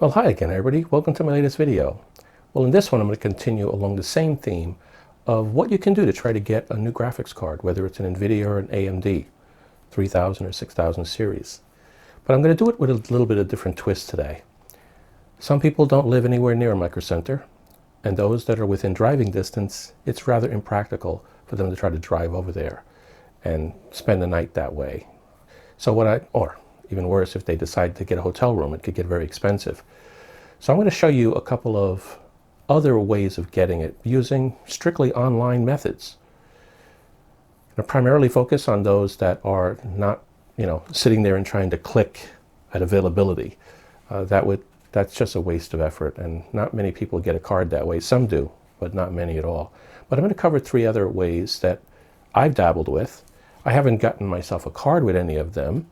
Well, hi again everybody. Welcome to my latest video. Well, in this one I'm going to continue along the same theme of what you can do to try to get a new graphics card, whether it's an NVIDIA or an AMD 3000 or 6000 series. But I'm going to do it with a little bit of different twist today. Some people don't live anywhere near a micro center, and those that are within driving distance, it's rather impractical for them to try to drive over there and spend the night that way. So or even worse, if they decide to get a hotel room, it could get very expensive. So I'm going to show you a couple of other ways of getting it using strictly online methods. I'm going to primarily focus on those that are not, sitting there and trying to click at availability. That's just a waste of effort, and not many people get a card that way. Some do, but not many at all. But I'm going to cover 3 other ways that I've dabbled with. I haven't gotten myself a card with any of them,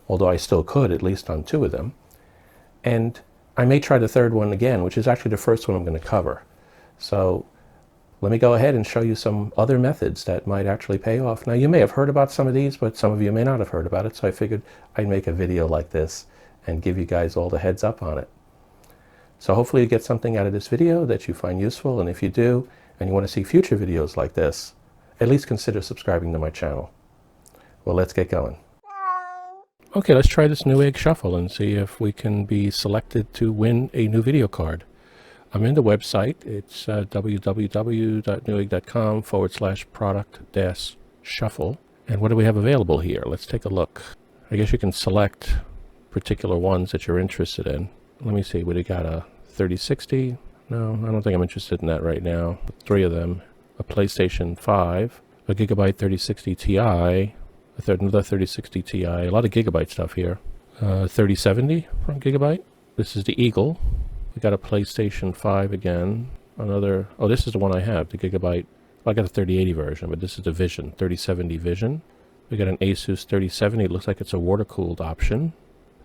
although I still could, at least on 2 of them. And I may try the 3rd one again, which is actually the first one I'm going to cover. So let me go ahead and show you some other methods that might actually pay off. Now, you may have heard about some of these, but some of you may not have heard about it, so I figured I'd make a video like this and give you guys all the heads up on it. So hopefully you get something out of this video that you find useful, and if you do, and you want to see future videos like this, at least consider subscribing to my channel. Well, let's get going. Okay, let's try this NewEgg shuffle and see if we can be selected to win a new video card. I'm in the website. It's www.newegg.com/product-shuffle. And what do we have available here? Let's take a look. I guess you can select particular ones that you're interested in. Let me see, what do you got? A 3060? No, I don't think I'm interested in that right now. 3 of them. A PlayStation 5, a GIGABYTE 3060 Ti, another 3060 Ti, a lot of GIGABYTE stuff here. 3070 from GIGABYTE. This is the Eagle. We got a PlayStation 5 again. Another, oh, this is the one I have, the GIGABYTE. Well, I got a 3080 version, but this is the Vision, 3070 Vision. We got an Asus 3070. It looks like it's a water-cooled option.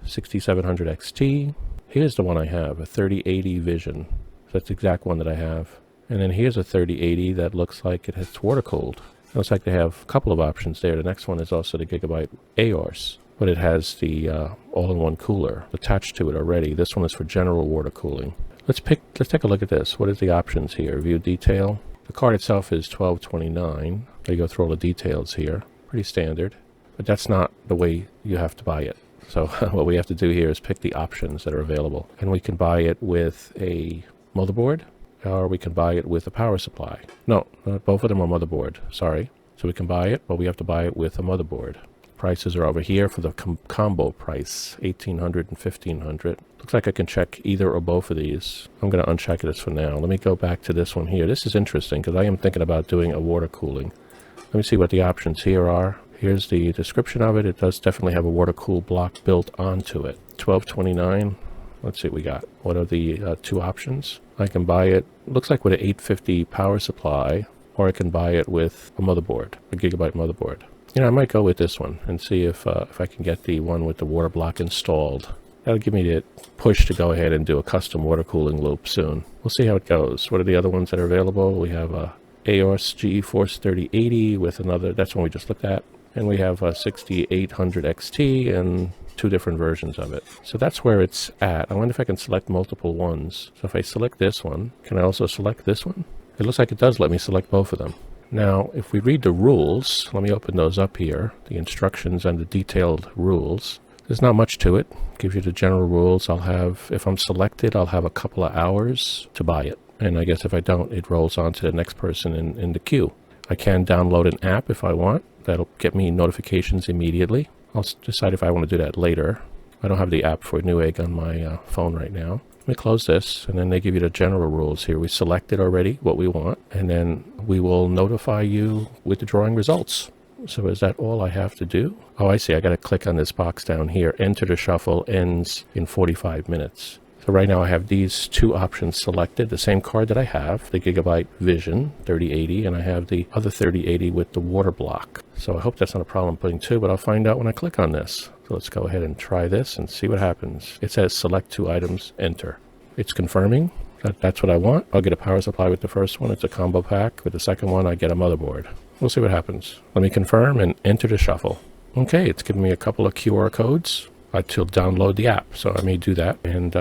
6700 XT. Here's the one I have, a 3080 Vision. So that's the exact one that I have. And then here's a 3080 that looks like it's water-cooled. Looks like they have a couple of options there. The next one is also the GIGABYTE AORS, but it has the all-in-one cooler attached to it already. This one is for general water cooling. Let's take a look at this. What is the options here? View detail. The card itself is $12.29. They go through all the details here. Pretty standard, but that's not the way you have to buy it. So what we have to do here is pick the options that are available, and we can buy it with a motherboard, or we can buy it with a power supply. No, both of them are motherboard, sorry. So we can buy it, but we have to buy it with a motherboard. Prices are over here for the combo price, $1,800 and $1,500. Looks like I can check either or both of these. I'm going to uncheck this for now. Let me go back to this one here. This is interesting because I am thinking about doing a water cooling. Let me see what the options here are. Here's the description of it. It does definitely have a water cool block built onto it. $12.29. Let's see what we got. What are the 2 options? I can buy it, looks like with an 850 power supply, or I can buy it with a motherboard, a GIGABYTE motherboard. I might go with this one and see if I can get the one with the water block installed. That'll give me the push to go ahead and do a custom water cooling loop soon. We'll see how it goes. What are the other ones that are available? We have a AORS GeForce 3080 with another, that's one we just looked at. And we have a 6800 XT and 2 different versions of it. So that's where it's at. I wonder if I can select multiple ones. So if I select this one, can I also select this one? It looks like it does let me select both of them. Now, if we read the rules, let me open those up here, the instructions and the detailed rules. There's not much to it. It gives you the general rules. if I'm selected, I'll have a couple of hours to buy it. And I guess if I don't, it rolls on to the next person in the queue. I can download an app if I want. That'll get me notifications immediately. I'll decide if I want to do that later. I don't have the app for NewEgg on my phone right now. Let me close this, and then they give you the general rules here. We selected already what we want, and then we will notify you with the drawing results. So is that all I have to do? Oh, I see. I got to click on this box down here. Enter the shuffle ends in 45 minutes. So right now I have these 2 options selected, the same card that I have, the GIGABYTE Vision 3080, and I have the other 3080 with the water block. So I hope that's not a problem putting 2, but I'll find out when I click on this. So let's go ahead and try this and see what happens. It says select 2 items, enter. It's confirming that that's what I want. I'll get a power supply with the first one. It's a combo pack. With the second one, I get a motherboard. We'll see what happens. Let me confirm and enter the shuffle. Okay, it's giving me a couple of QR codes to download the app, so I may do that. And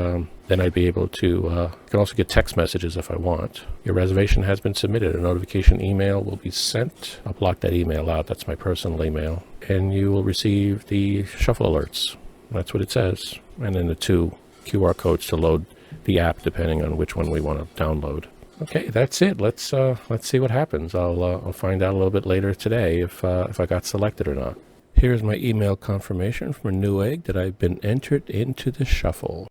then I'd be able to, I can also get text messages if I want. Your reservation has been submitted. A notification email will be sent. I'll block that email out. That's my personal email. And you will receive the shuffle alerts. That's what it says. And then the 2 QR codes to load the app, depending on which one we want to download. Okay, that's it. Let's see what happens. I'll find out a little bit later today if I got selected or not. Here's my email confirmation from NewEgg that I've been entered into the shuffle.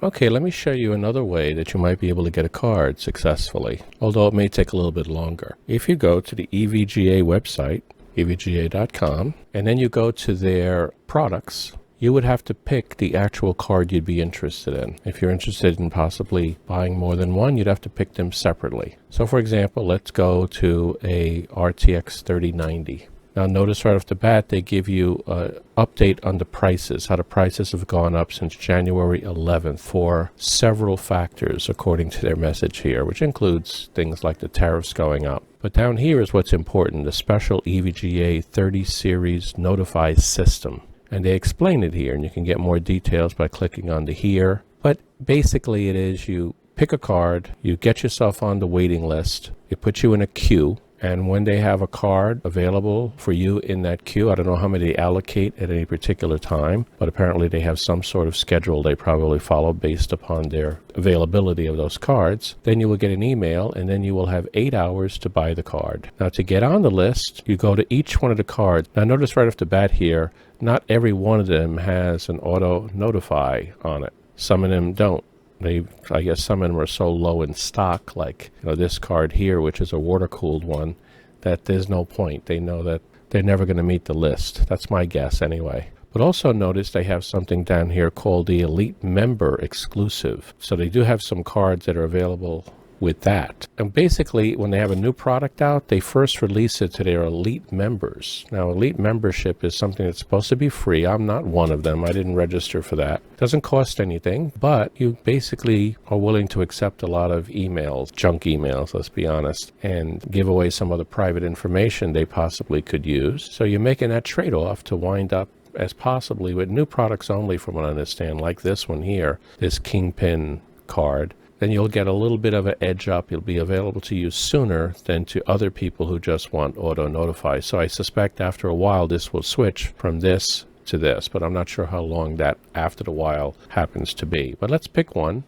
Okay, let me show you another way that you might be able to get a card successfully, although it may take a little bit longer. If you go to the EVGA website, evga.com, and then you go to their products, you would have to pick the actual card you'd be interested in. If you're interested in possibly buying more than one, you'd have to pick them separately. So for example, let's go to a RTX 3090. Now notice right off the bat, they give you an update on the prices, how the prices have gone up since January 11th for several factors according to their message here, which includes things like the tariffs going up. But down here is what's important, the special EVGA 30 series notify system. And they explain it here, and you can get more details by clicking on the here. But basically it is you pick a card, you get yourself on the waiting list, it puts you in a queue. And when they have a card available for you in that queue, I don't know how many they allocate at any particular time, but apparently they have some sort of schedule they probably follow based upon their availability of those cards. Then you will get an email, and then you will have 8 hours to buy the card. Now to get on the list, you go to each one of the cards. Now notice right off the bat here, not every one of them has an auto notify on it. Some of them don't. I guess some of them are so low in stock, like this card here, which is a water-cooled one, that there's no point. They know that they're never going to meet the list. That's my guess anyway. But also notice they have something down here called the Elite Member Exclusive. So they do have some cards that are available with that. And basically, when they have a new product out, they first release it to their elite members. Now, elite membership is something that's supposed to be free. I'm not one of them. I didn't register for that. Doesn't cost anything, but you basically are willing to accept a lot of emails, junk emails, let's be honest, and give away some of the private information they possibly could use. So you're making that trade-off to wind up as possibly with new products only, from what I understand, like this one here, this Kingpin card. Then you'll get a little bit of an edge up. You'll be available to use sooner than to other people who just want auto notify. So I suspect after a while this will switch from this to this, but I'm not sure how long that after the while happens to be. But let's pick one.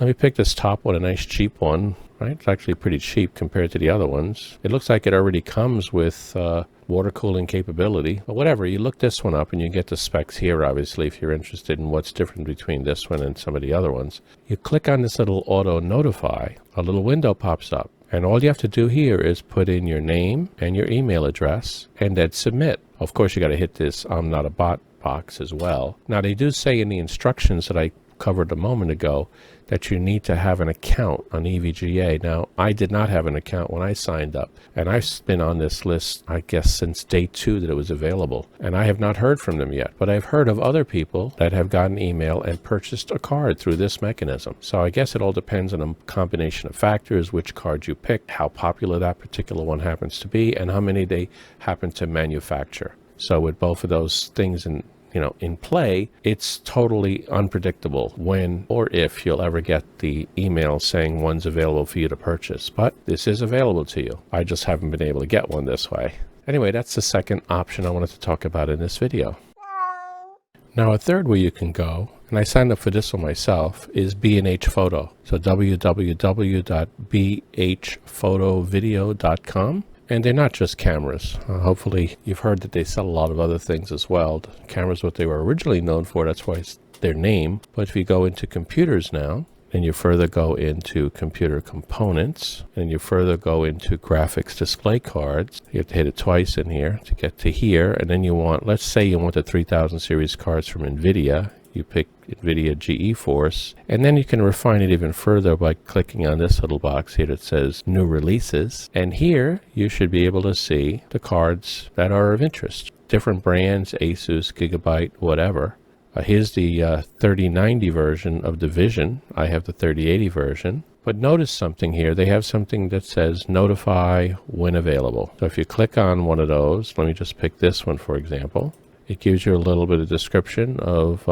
Let me pick this top one, a nice cheap one, right? It's actually pretty cheap compared to the other ones. It looks like it already comes with water cooling capability, but whatever, you look this one up and you get the specs here, obviously, if you're interested in what's different between this one and some of the other ones. You click on this little auto notify, a little window pops up, and all you have to do here is put in your name and your email address and then submit. Of course, you got to hit this I'm not a bot box as well. Now, they do say in the instructions that I covered a moment ago that you need to have an account on EVGA. Now, I did not have an account when I signed up, and I've been on this list, I guess, since day 2 that it was available, and I have not heard from them yet, but I've heard of other people that have gotten email and purchased a card through this mechanism. So I guess it all depends on a combination of factors, which card you pick, how popular that particular one happens to be, and how many they happen to manufacture. So with both of those things in play, it's totally unpredictable when or if you'll ever get the email saying one's available for you to purchase. But this is available to you. I just haven't been able to get one this way. Anyway, that's the second option I wanted to talk about in this video. Now, a third way you can go, and I signed up for this one myself, is B&H Photo. So www.bhphotovideo.com. And they're not just cameras. Hopefully you've heard that they sell a lot of other things as well. The cameras, what they were originally known for, that's why it's their name. But if you go into computers now, and you further go into computer components, and you further go into graphics display cards, you have to hit it twice in here to get to here. And then you want, let's say you want the 3000 series cards from NVIDIA. You pick NVIDIA GeForce, and then you can refine it even further by clicking on this little box here that says New Releases. And here you should be able to see the cards that are of interest. Different brands, Asus, GIGABYTE, whatever. Here's the 3090 version of the Vision. I have the 3080 version. But notice something here. They have something that says Notify when available. So if you click on one of those, let me just pick this one for example. It gives you a little bit of description of,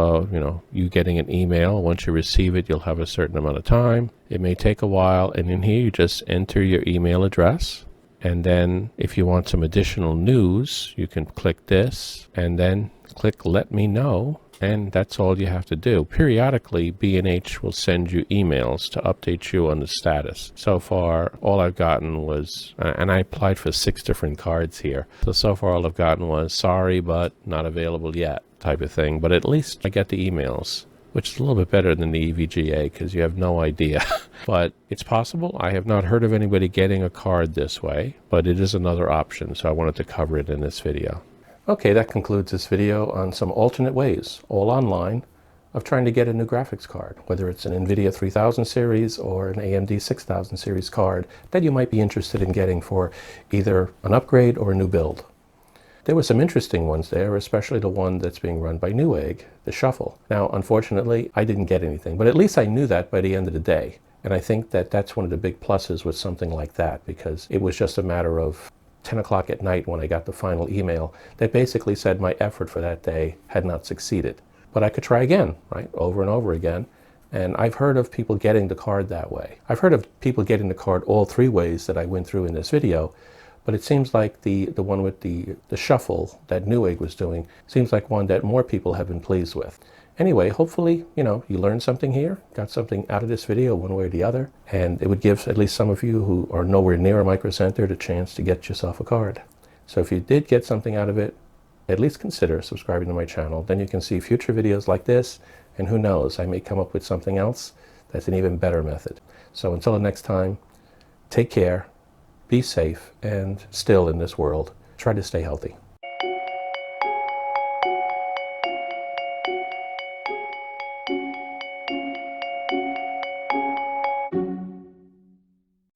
you getting an email. Once you receive it, you'll have a certain amount of time. It may take a while, and in here you just enter your email address. And then if you want some additional news, you can click this and then click Let Me Know. And that's all you have to do. Periodically, B&H will send you emails to update you on the status. So far, all I've gotten was, and I applied for 6 different cards here. So far all I've gotten was, sorry, but not available yet, type of thing. But at least I get the emails, which is a little bit better than the EVGA because you have no idea. But it's possible. I have not heard of anybody getting a card this way, but it is another option. So I wanted to cover it in this video. Okay, that concludes this video on some alternate ways, all online, of trying to get a new graphics card, whether it's an NVIDIA 3000 series or an AMD 6000 series card that you might be interested in getting for either an upgrade or a new build. There were some interesting ones there, especially the one that's being run by NewEgg, the Shuffle. Now, unfortunately, I didn't get anything, but at least I knew that by the end of the day. And I think that that's one of the big pluses with something like that, because it was just a matter of 10 o'clock at night when I got the final email that basically said my effort for that day had not succeeded. But I could try again, right? Over and over again. And I've heard of people getting the card that way. I've heard of people getting the card all 3 ways that I went through in this video, but it seems like the one with the Shuffle that Newegg was doing seems like one that more people have been pleased with. Anyway, hopefully, you learned something here, got something out of this video one way or the other, and it would give at least some of you who are nowhere near a Micro Center the chance to get yourself a card. So if you did get something out of it, at least consider subscribing to my channel. Then you can see future videos like this, and who knows, I may come up with something else that's an even better method. So until the next time, take care, be safe, and still in this world, try to stay healthy.